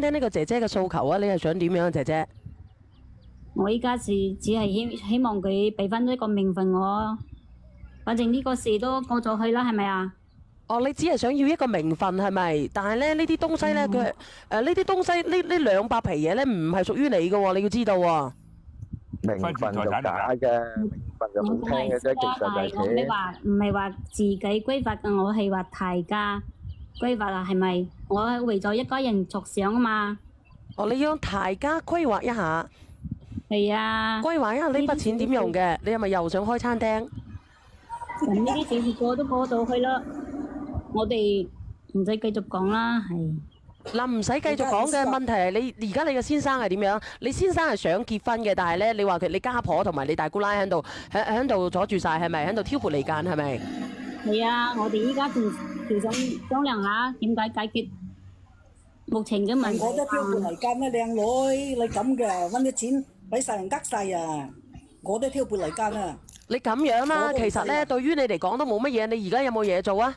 聽呢個姐姐嘅訴求啊，你係想點樣啊，姐姐？我依家只係希望佢俾翻一個名分我，反正呢個事都過咗去啦，係咪啊？哦，你只係想要一個名分係咪？但係咧呢啲東西咧，佢呢啲東西呢200皮嘢咧，唔係屬於你嘅喎，你要知道喎。名分就假嘅，名分就好聽嘅啫，其實就係我唔係話自己規劃嘅，我係話大家規劃啊，係咪？我係為咗一家人着想啊嘛。哦，你要大家規劃一下。係啊。規劃一下呢筆錢點用嘅？你係咪又想開餐廳？咁呢啲事過都過到去啦，我哋唔使繼續講啦，係。嗱，唔使繼續講嘅問題係你而家你嘅先生係點樣？你先生係想結婚嘅，但係咧你話你家婆同埋你大姑奶喺度阻住晒，係咪？喺度挑撥離間係咪？係啊，我哋依家仲想商量下點解解決目前嘅問題。我都挑撥離間啦，靚女，你咁嘅揾啲錢俾晒人呃晒啊！我都挑撥離間啊！你咁樣啦，其實咧對於你嚟講都冇乜嘢。你而家有冇嘢做啊？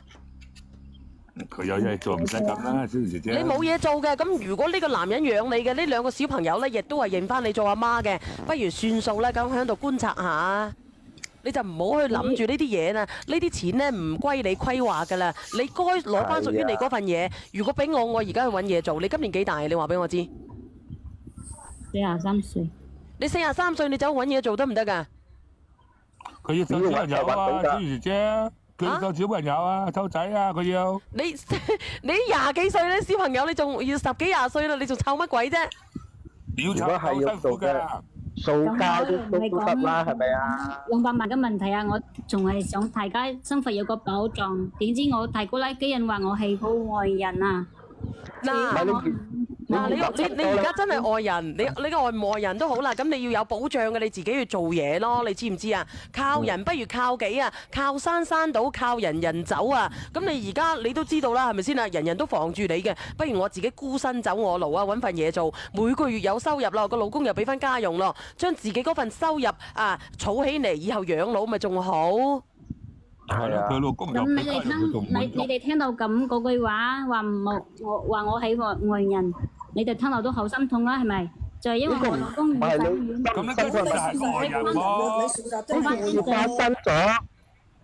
佢有嘢做唔使咁啦，小姐姐。你冇嘢做嘅，咁如果呢個男人養你嘅，呢2個小朋友咧，亦都係認翻你做阿媽嘅，不如算數啦，咁喺度觀察下。你就唔好去諗住呢啲嘢啦，呢啲錢咧唔歸你規劃噶啦，你該攞翻屬於你嗰份嘢。如果俾我而家去揾嘢做，你今年幾大？你話俾我知。43歲。你43歲，你走去揾嘢做得唔得㗎？佢要湊小朋友啊，小姐姐。佢要湊小朋友啊，湊仔啊，佢要。你20幾歲咧，小朋友你仲要10幾20歲啦，你仲湊乜鬼啫？如果係要做嘅，掃家都得啦，係咪啊？200萬嘅問題啊，我仲係想大家生活有個保障。點知我大姑奶啲人話我係好外人啊！嗱，你而家真係外人，你外唔外人都好啦，咁你要有保障嘅，你自己要做嘢咯，你知唔知啊？靠人不如靠己啊，靠山山倒，靠人走啊！咁你而家你都知道啦，係咪先啊？人人都防住你嘅，不如我自己孤身走我路啊，揾份嘢做，每個月有收入咯，個老公又俾翻家用咯，將自己嗰份收入啊儲起嚟，以後養老咪仲好。係啊，佢老公又俾家用，佢仲唔滿足。你哋聽到咁嗰句話，話我係外人。你哋聽落都好心痛啦，係咪？就係因為我老公唔喺院。咁呢個就係外人喎。要發生咗，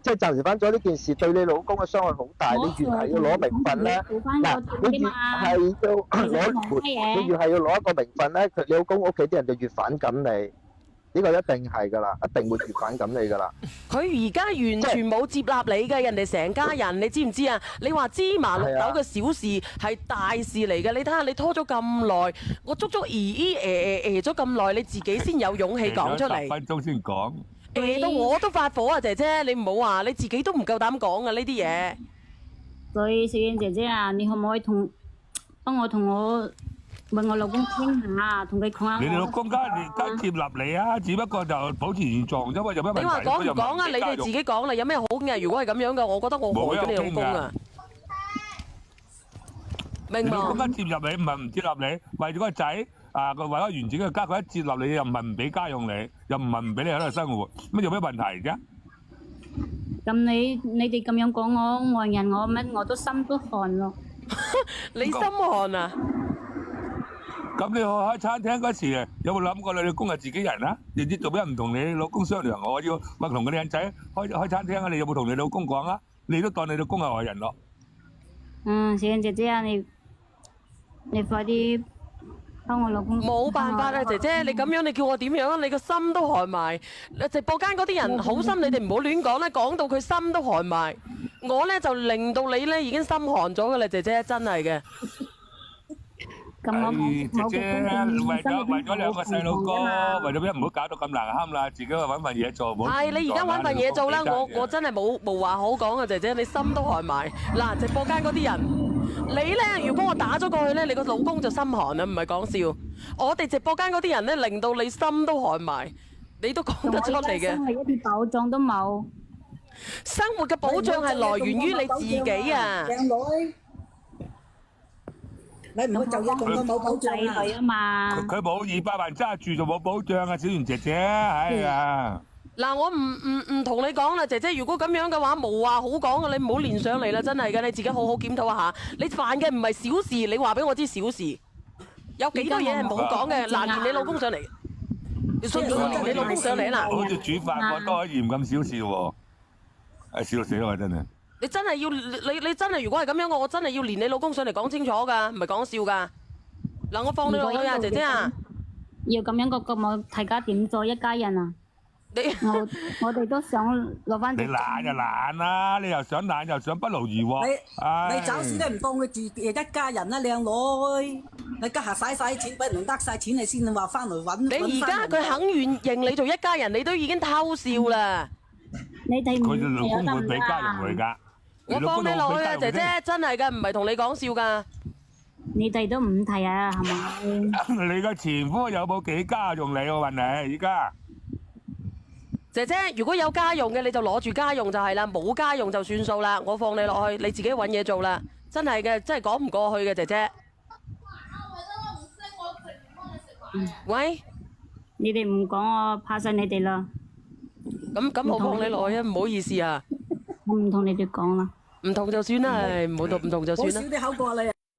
即係暫時翻咗呢件事，對你老公嘅傷害好大。你越係要攞名分咧，嗱，你越係要攞，你越係要攞一個名分咧，你老公屋企啲人就越反感你。呢個一定係㗎啦，一定會越反感你㗎啦。佢而家完全冇接納你嘅，人哋成家人，你知唔知啊？你話芝麻綠豆嘅小事係大事嚟嘅，你睇下你拖咗咁耐，我足足咗咁耐，你自己先有勇氣講出嚟。10分鐘先講。到我都發火啊，姐姐，你唔好話你自己都唔夠膽講啊呢啲嘢。所以小燕姐姐啊，你可唔可以幫我問我老公傾下，同佢講下。你哋老公梗係接納你啊，只不過就保持現狀啫嘛，有咩問題？你話講唔講啊？你哋自己講啦，有咩好嘅？如果係咁樣嘅，我覺得我害咗你老公啊！明你老公冇？一接納你，唔係唔接納你，為咗個仔啊，佢為咗完整嘅家，佢一接納你，又唔係唔俾家用你，又唔係唔俾你喺度生活，乜有咩問題啫？咁你哋咁樣講我外人，我都心都寒咯。你心寒啊？咁你去開餐廳嗰時，有冇諗過你老公係自己人啊？你知做咩唔同你老公商量？我要同個靚仔開餐廳啊！你有冇同你老公講啊？你都當你老公係外人咯。小燕姐姐啊，你快啲幫我老公。冇辦法啊，姐姐，你咁樣你叫我點樣啊？你個心都寒埋。直播間嗰啲人好心，你哋唔好亂講啦，講到佢心都寒埋。我咧就令到你咧已經心寒咗噶啦，姐姐真係嘅。咁我姐姐為咗2個細路哥，為咗咩唔好搞到咁難堪啦？自己去揾份嘢做，係你而家揾份嘢做啦，我真係冇話好講啊，姐姐，你心都寒埋。嗱，直播間嗰啲人，你咧如果我打咗過去咧，你個老公就心寒啊，唔係講笑。我哋直播間嗰啲人咧，令到你心都寒埋，你都講得出嚟嘅。生活一啲保障都冇。生活嘅保障係來源於你自己啊。靚女。你唔去就業咁都冇保障啊嘛！佢冇200萬揸住就冇保障啊，小袁姐姐，哎呀！嗱，我唔同你講啦，姐姐，如果咁樣嘅話，無話好講嘅，你唔好連上嚟啦，真係嘅，你自己好好檢討一下，你犯嘅唔係小事，你話俾我知小事。有幾多嘢係冇講嘅？嗱，連你老公上嚟，信唔信我連你老公上嚟啦？好似煮飯我都可以嫌咁少笑喎，笑到死我真係。你真係要你真係如果係咁樣，我真係要連你老公上嚟講清楚㗎，唔係講笑㗎。嗱，我放你落去啊，姐姐啊！要咁樣個我大家點做一家人啊？我哋都想落翻。你懶就懶啦，你又想懶又想不勞而獲。你找時都唔當佢住一家人啦，靚女。你家下使晒錢，俾人得晒錢，你先話翻嚟揾。你而家佢肯認你做一家人，你都已經偷笑啦。你哋佢老公會俾家用嚟㗎。我放你落去啊，姐姐，真係㗎，唔係同你講笑㗎。你哋都唔提啊，係咪？你個前夫有冇幾家用你？我問你，而家姐姐，如果有家用嘅，你就攞住家用就係啦，冇家用就算數啦。我放你落去，你自己揾嘢做啦。真係嘅，真係講唔過去嘅，姐姐。喂，你哋唔講，我怕晒你哋啦。咁我放你落去啊，唔好意思啊。我唔同你哋講啦。唔同就算啦，唔同就算啦。好少啲口過你啊！